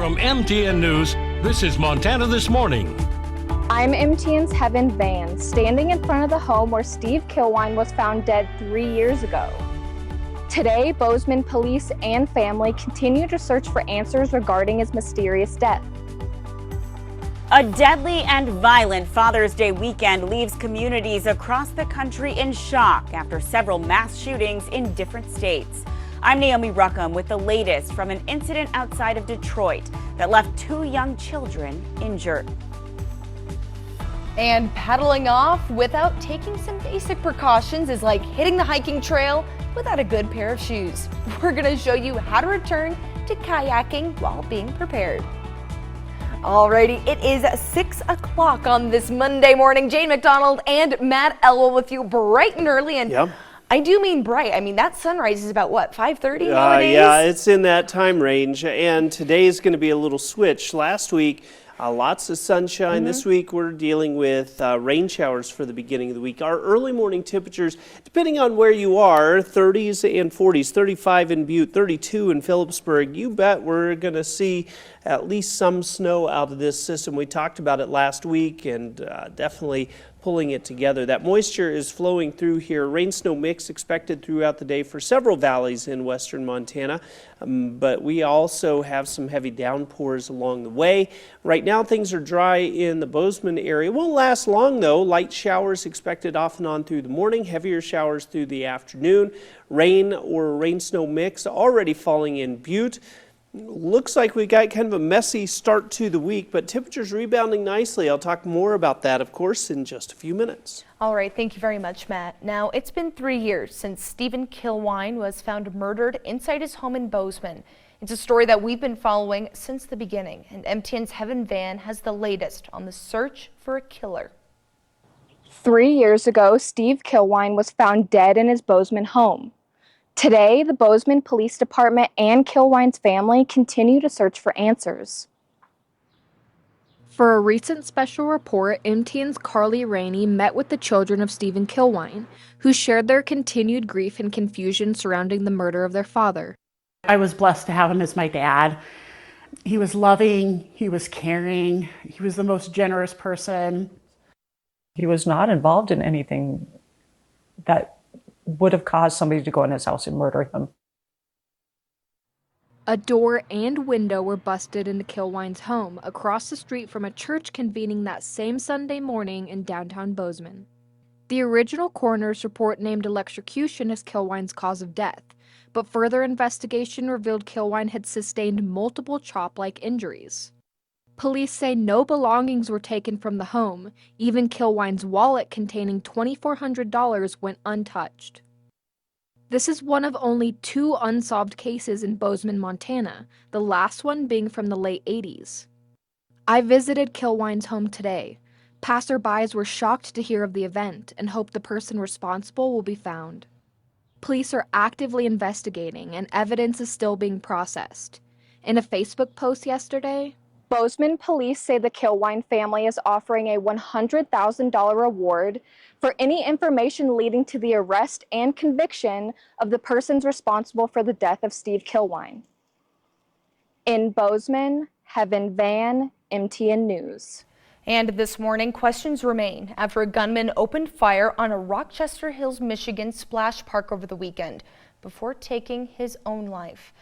From MTN News, this is Montana This Morning. I'm MTN's Heaven Van, standing in front of the home where Steve Kilwine was found dead 3 years ago. Today, Bozeman police and family continue to search for answers regarding his mysterious death. A deadly and violent Father's Day weekend leaves communities across the country in shock after several mass shootings in different states. I'm Naomi Ruckham with the latest from an incident outside of Detroit that left 2 young children injured. And paddling off without taking some basic precautions is like hitting the hiking trail without a good pair of shoes. We're going to show you how to return to kayaking while being prepared. Alrighty, it is 6 o'clock on this Monday morning. Jane McDonald and Matt Elwell with you bright and early. And yep. I do mean bright. I mean, that sunrise is about, what, 5:30 nowadays? Yeah, it's in that time range. And today is going to be a little switch. Last week, lots of sunshine. This week, we're dealing with rain showers for the beginning of the week. Our early morning temperatures, depending on where you are, 30s and 40s, 35 in Butte, 32 in Phillipsburg. You bet we're going to see at least some snow out of this system. We talked about it last week and definitely pulling it together. That moisture is flowing through here. Rain-snow mix expected throughout the day for several valleys in western Montana, but we also have some heavy downpours along the way. Right now things are dry in the Bozeman area. Won't last long though. Light showers expected off and on through the morning, heavier showers through the afternoon. Rain or rain-snow mix already falling in Butte. Looks like we got kind of a messy start to the week, but temperatures rebounding nicely. I'll talk more about that, of course, in just a few minutes. All right, thank you very much, Matt. Now, it's been 3 years since Stephen Kilwine was found murdered inside his home in Bozeman. It's a story that we've been following since the beginning, and MTN's Heaven Van has the latest on the search for a killer. 3 years ago, Steve Kilwine was found dead in his Bozeman home. Today, the Bozeman Police Department and Kilwine's family continue to search for answers. For a recent special report, MTN's Carly Rainey met with the children of Stephen Kilwine, who shared their continued grief and confusion surrounding the murder of their father. I was blessed to have him as my dad. He was loving, he was caring, he was the most generous person. He was not involved in anything that would have caused somebody to go in his house and murder him. A door and window were busted into Kilwine's home across the street from a church convening that same Sunday morning in downtown Bozeman. The original coroner's report named electrocution as Kilwine's cause of death, but further investigation revealed Kilwine had sustained multiple chop-like injuries. Police say no belongings were taken from the home. Even Kilwine's wallet containing $2,400 went untouched. This is one of only 2 unsolved cases in Bozeman, Montana, the last one being from the late 80s. I visited Kilwine's home today. Passerbys were shocked to hear of the event and hope the person responsible will be found. Police are actively investigating and evidence is still being processed. In a Facebook post yesterday, Bozeman police say the Kilwine family is offering a $100,000 reward for any information leading to the arrest and conviction of the persons responsible for the death of Steve Kilwine. In Bozeman, Heaven Van, MTN News. And this morning, questions remain after a gunman opened fire on a Rochester Hills, Michigan splash park over the weekend before taking his own life.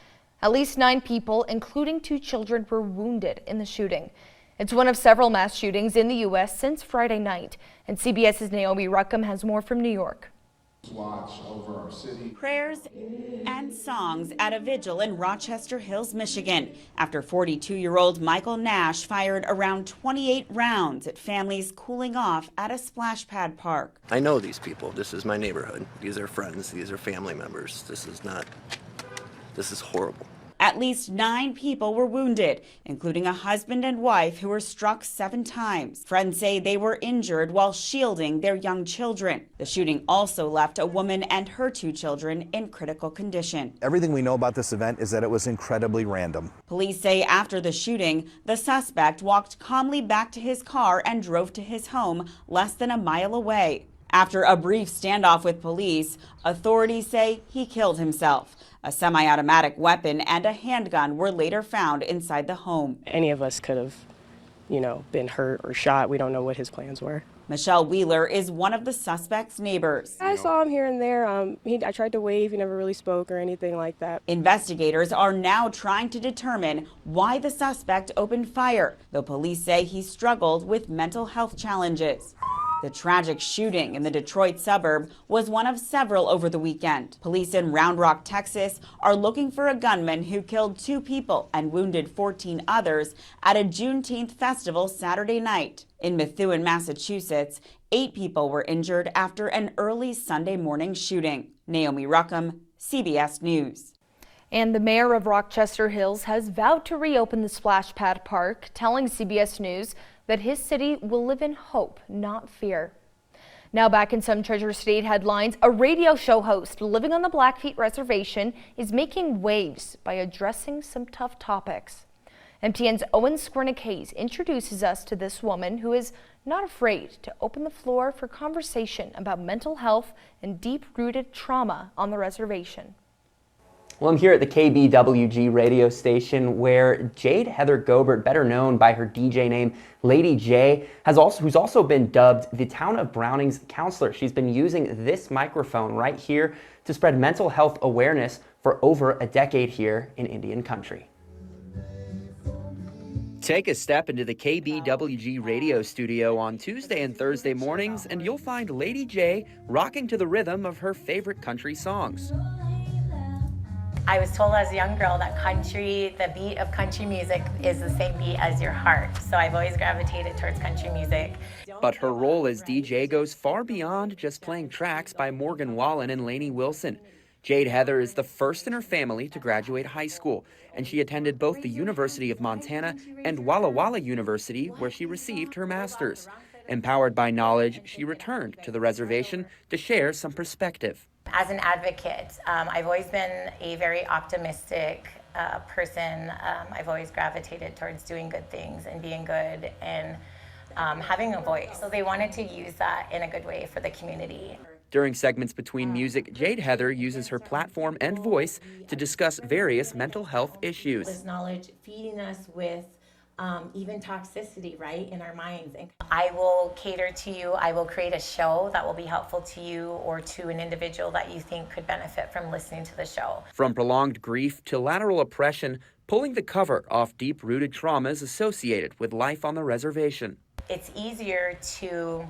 At least 9 people, including 2 children, were wounded in the shooting. It's one of several mass shootings in the U.S. since Friday night. And CBS's Naomi Ruckham has more from New York. Watch over our city. Prayers and songs at a vigil in Rochester Hills, Michigan, after 42-year-old Michael Nash fired around 28 rounds at families cooling off at a splash pad park. I know these people. This is my neighborhood. These are friends. These are family members. This is horrible. At least 9 people were wounded, including a husband and wife who were struck 7 times. Friends say they were injured while shielding their young children. The shooting also left a woman and her 2 children in critical condition. Everything we know about this event is that it was incredibly random. Police say after the shooting, the suspect walked calmly back to his car and drove to his home less than a mile away. After a brief standoff with police, authorities say he killed himself. A semi-automatic weapon and a handgun were later found inside the home. Any of us could have, been hurt or shot. We don't know what his plans were. Michelle Wheeler is one of the suspect's neighbors. I saw him here and there. I tried to wave. He never really spoke or anything like that. Investigators are now trying to determine why the suspect opened fire, though police say he struggled with mental health challenges. The tragic shooting in the Detroit suburb was one of several over the weekend. Police in Round Rock, Texas are looking for a gunman who killed 2 people and wounded 14 others at a Juneteenth festival Saturday night. In Methuen, Massachusetts, 8 people were injured after an early Sunday morning shooting. Naomi Ruckham, CBS News. And the mayor of Rochester Hills has vowed to reopen the Splash Pad Park, telling CBS News that his city will live in hope, not fear. Now back in some Treasure State headlines, a radio show host living on the Blackfeet Reservation is making waves by addressing some tough topics. MTN's Owen Squirnick-Hayes introduces us to this woman who is not afraid to open the floor for conversation about mental health and deep-rooted trauma on the reservation. Well, I'm here at the KBWG radio station where Jade Heather Gobert, better known by her DJ name Lady J, who's also been dubbed the town of Browning's counselor. She's been using this microphone right here to spread mental health awareness for over a decade here in Indian country. Take a step into the KBWG radio studio on Tuesday and Thursday mornings and you'll find Lady J rocking to the rhythm of her favorite country songs. I was told as a young girl that the beat of country music is the same beat as your heart. So I've always gravitated towards country music. But her role as DJ goes far beyond just playing tracks by Morgan Wallen and Lainey Wilson. Jade Heather is the first in her family to graduate high school, and she attended both the University of Montana and Walla Walla University, where she received her master's. Empowered by knowledge, she returned to the reservation to share some perspective. As an advocate, I've always been a very optimistic person. I've always gravitated towards doing good things and being good and having a voice. So they wanted to use that in a good way for the community. During segments between music, Jade Heather uses her platform and voice to discuss various mental health issues. This knowledge feeding us with even toxicity, right, in our minds. And I will cater to you. I will create a show that will be helpful to you or to an individual that you think could benefit from listening to the show. From prolonged grief to lateral oppression, pulling the cover off deep-rooted traumas associated with life on the reservation. It's easier to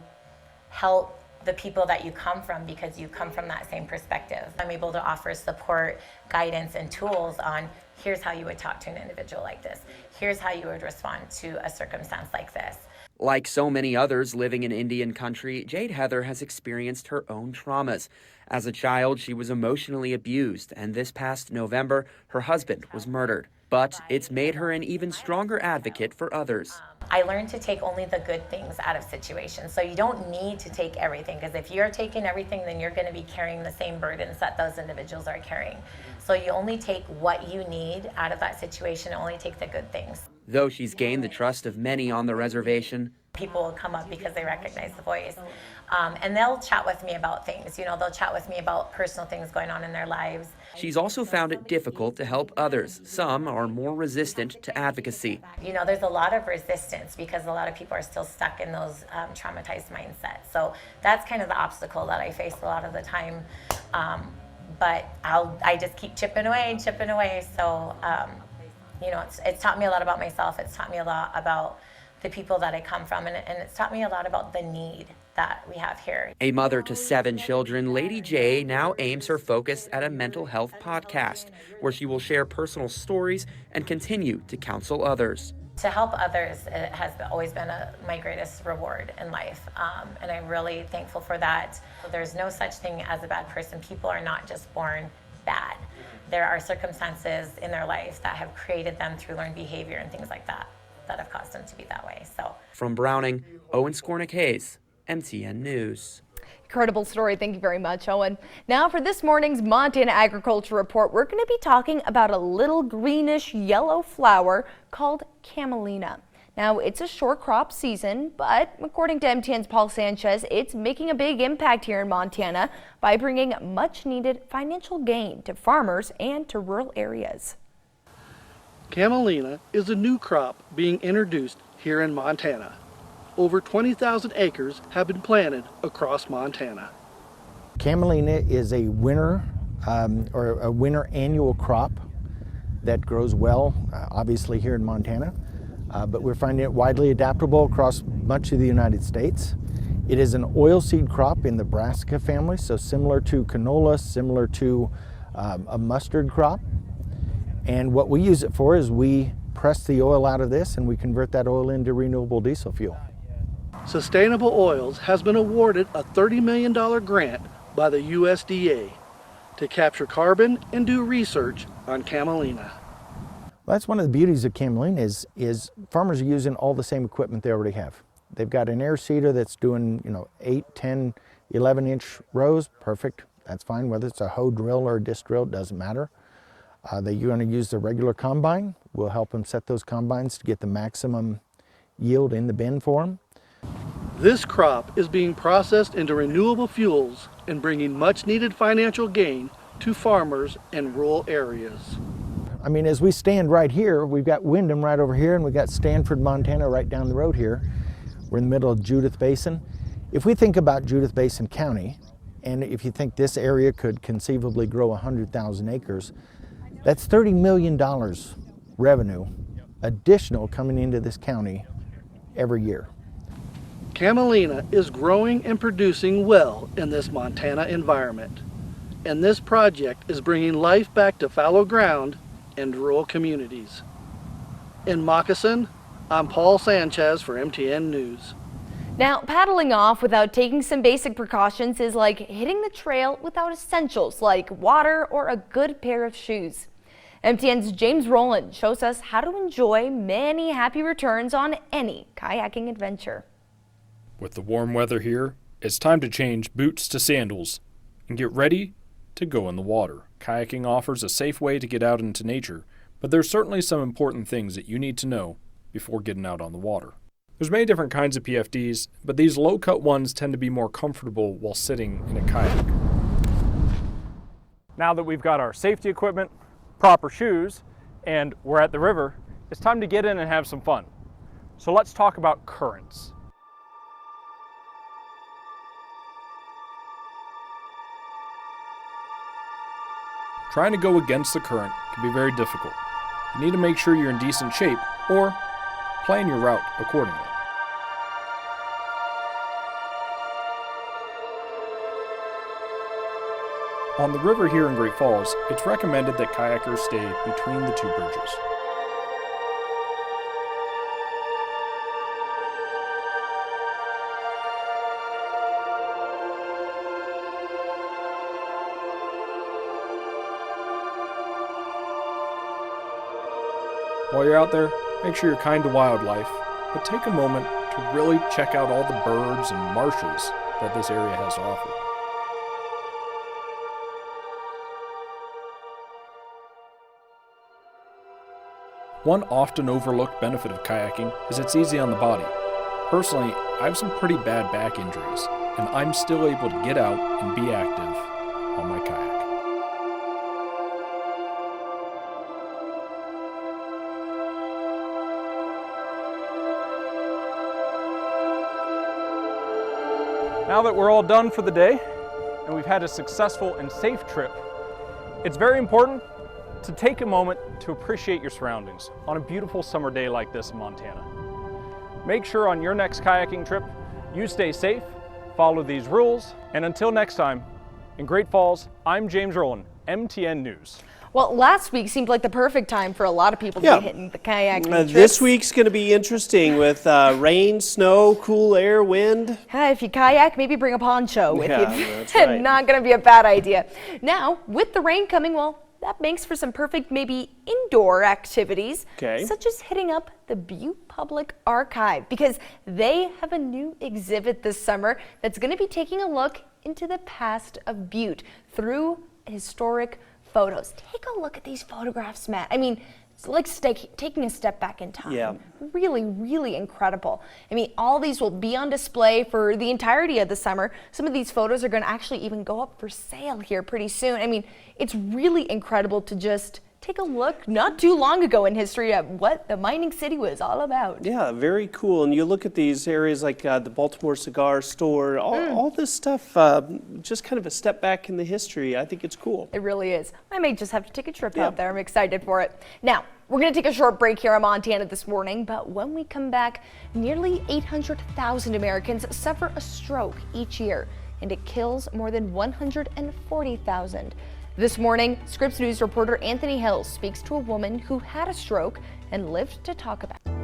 help the people that you come from because you come from that same perspective. I'm able to offer support, guidance, and tools on here's how you would talk to an individual like this. Here's how you would respond to a circumstance like this. Like so many others living in Indian country, Jade Heather has experienced her own traumas. As a child, she was emotionally abused, and this past November, her husband was murdered. But it's made her an even stronger advocate for others. I learned to take only the good things out of situations. So you don't need to take everything, because if you're taking everything, then you're going to be carrying the same burdens that those individuals are carrying. So you only take what you need out of that situation, only take the good things. Though she's gained the trust of many on the reservation, people will come up because they recognize the voice. And they'll chat with me about things. They'll chat with me about personal things going on in their lives. She's also found it difficult to help others. Some are more resistant to advocacy. There's a lot of resistance because a lot of people are still stuck in those traumatized mindsets. So that's kind of the obstacle that I face a lot of the time. But I just keep chipping away. So, it's taught me a lot about myself. It's taught me a lot about the people that I come from, and it's taught me a lot about the need that we have here. A mother to 7 children, Lady J now aims her focus at a mental health podcast, where she will share personal stories and continue to counsel others. To help others, it has always been my greatest reward in life, and I'm really thankful for that. There's no such thing as a bad person. People are not just born bad. There are circumstances in their life that have created them through learned behavior and things like that have caused them to be that way. So, from Browning, Owen Squirnick-Hayes, MTN News. Incredible story. Thank you very much, Owen. Now for this morning's Montana Agriculture Report, we're going to be talking about a little greenish yellow flower called camelina. Now, it's a short crop season, but according to MTN's Paul Sanchez, it's making a big impact here in Montana by bringing much needed financial gain to farmers and to rural areas. Camelina is a new crop being introduced here in Montana. Over 20,000 acres have been planted across Montana. Camelina is a winter annual crop that grows well, obviously here in Montana, but we're finding it widely adaptable across much of the United States. It is an oilseed crop in the brassica family, so similar to canola, similar to a mustard crop. And what we use it for is we press the oil out of this and we convert that oil into renewable diesel fuel. Sustainable Oils has been awarded a $30 million grant by the USDA to capture carbon and do research on camelina. Well, that's one of the beauties of camelina is farmers are using all the same equipment they already have. They've got an air seeder that's doing 8, 10, 11-inch rows, perfect, that's fine. Whether it's a hoe drill or a disc drill, it doesn't matter. They're going to use the regular combine. We'll help them set those combines to get the maximum yield in the bin for them. This crop is being processed into renewable fuels and bringing much needed financial gain to farmers in rural areas. I mean, as we stand right here, we've got Windham right over here and we've got Stanford, Montana right down the road here. We're in the middle of Judith Basin. If we think about Judith Basin County, and if you think this area could conceivably grow 100,000 acres, that's $30 million revenue additional coming into this county every year. Camelina is growing and producing well in this Montana environment, and this project is bringing life back to fallow ground and rural communities. In Moccasin, I'm Paul Sanchez for MTN News. Now, paddling off without taking some basic precautions is like hitting the trail without essentials like water or a good pair of shoes. MTN's James Rowland shows us how to enjoy many happy returns on any kayaking adventure. With the warm weather here, it's time to change boots to sandals and get ready to go in the water. Kayaking offers a safe way to get out into nature, but there's certainly some important things that you need to know before getting out on the water. There's many different kinds of PFDs, but these low-cut ones tend to be more comfortable while sitting in a kayak. Now that we've got our safety equipment, proper shoes, and we're at the river, it's time to get in and have some fun. So let's talk about currents. Trying to go against the current can be very difficult. You need to make sure you're in decent shape or plan your route accordingly. On the river here in Great Falls, it's recommended that kayakers stay between the two bridges. While you're out there, make sure you're kind to wildlife, but take a moment to really check out all the birds and marshes that this area has to offer. One often overlooked benefit of kayaking is it's easy on the body. Personally, I have some pretty bad back injuries, and I'm still able to get out and be active on my kayak. Now that we're all done for the day and we've had a successful and safe trip, it's very important to take a moment to appreciate your surroundings on a beautiful summer day like this in Montana. Make sure on your next kayaking trip, you stay safe, follow these rules, and until next time, in Great Falls, I'm James Rowland, MTN News. Well, last week seemed like the perfect time for a lot of people to be hitting the kayaking trips. This week's going to be interesting with rain, snow, cool air, wind. If you kayak, maybe bring a poncho with you. That's right. Not going to be a bad idea. Now, with the rain coming, well, that makes for some perfect maybe indoor activities, such as hitting up the Butte Public Archive, because they have a new exhibit this summer that's going to be taking a look into the past of Butte through historic photos. Take a look at these photographs, Matt. I mean, It's like taking a step back in time. Yeah. Really, really incredible. I mean, all these will be on display for the entirety of the summer. Some of these photos are going to actually even go up for sale here pretty soon. I mean, it's really incredible to just take a look not too long ago in history at what the mining city was all about. Yeah, very cool. And you look at these areas like the Baltimore Cigar Store, all this stuff, just kind of a step back in the history. I think it's cool. It really is. I may just have to take a trip out there. I'm excited for it. Now, we're going to take a short break here in Montana this morning, but when we come back, nearly 800,000 Americans suffer a stroke each year, and it kills more than 140,000. This morning, Scripps News reporter Anthony Hill speaks to a woman who had a stroke and lived to talk about it.